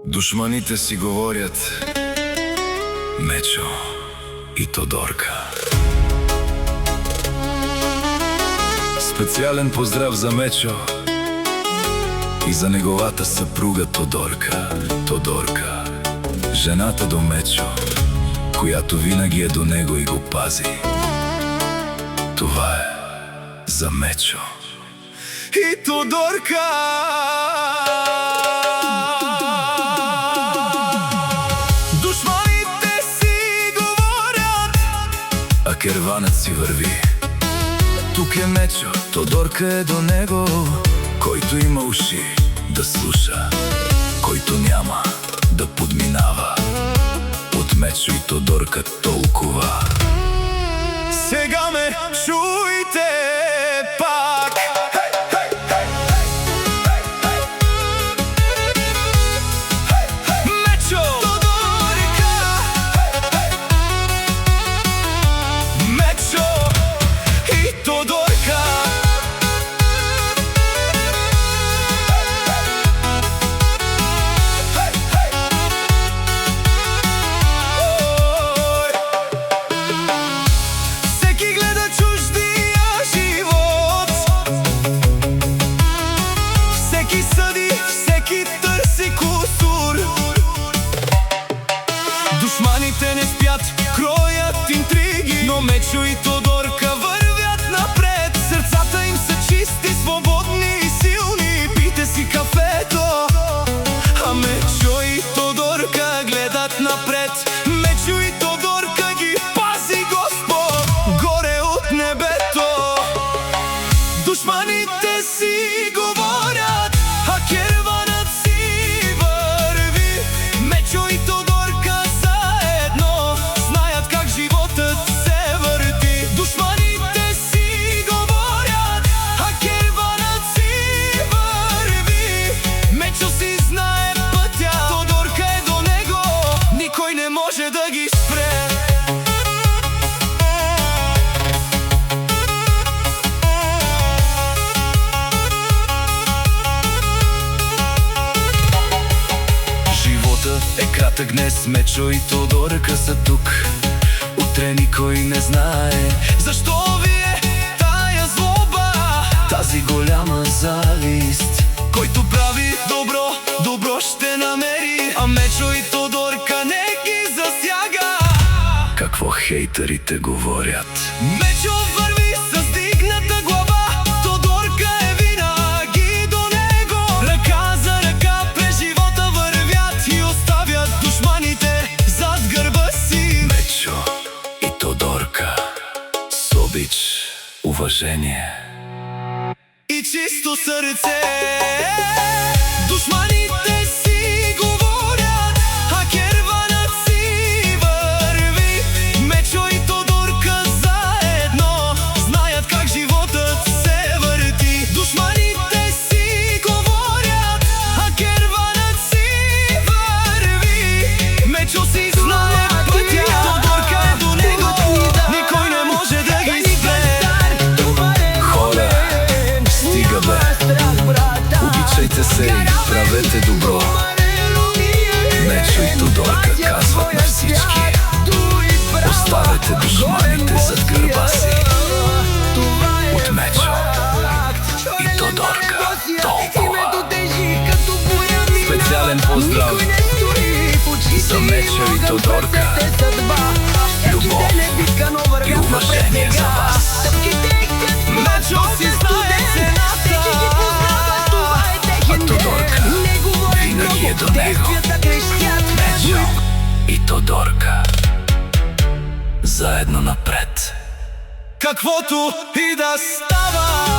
Душманите си говорят Мечо и Тодорка. Специален поздрав за Мечо и за неговата съпруга Тодорка. Тодорка, жената до Мечо, която винаги е до него и го пази. Това е за Мечо и Тодорка. Душманите си говорят, а керванът си върви. Тук е Мечо, Тодорка е до него. Който има уши да слуша, който няма да подминава. От Мечо и Тодорка толкова. Сега ме чуйте пак. Мечо, Тодорка, Мечо и Тодорка. Душманите не спят, кроят интриги, но Мечо и Тодорка вървят напред. Сърцата им са чисти, свободни и силни. Пийте си кафето, а Мечо и Тодорка гледат напред. Мечо и Тодорка ги пази Господ горе от небето. Душманите си говорят, а керванът си върви. Мечо и Тодорка да ги спре. Живота е кратък днес, Мечо и Тодорка са тук. Утре никой не знае защо ви е тая злоба, тази голяма завист. Който прави добро, добро ще намери, а Мечо и Тодорка не ги засяга. Какво хейтърите говорят? Мечо върви с дигната глава, Тодорка е винаги до него. Ръка за ръка през живота вървят и оставят душманите зад гърба си. Мечо и Тодорка с обич, уважение и чисто сърце. Душманите си говорят, а керванът си върви. Мечо и Тодорка заедно знаят как животът се върти. Душманите си говорят, а керванът си върви. Мечо си знае пътя, Тодорка е до него, никой не може да ги спре. Хора, стига бе, обичайте се и правете добро. Мечо и Тодорка казват на всички: оставете душманите зад гърба си. От Мечо и Тодорка толкова. Специален поздрав за Мечо и Тодорка. Любов и уважение за вас. Мечо си знае цената, а Тодорка винаги е до него. Мечо и Тодорка заедно напред. Каквото и да става.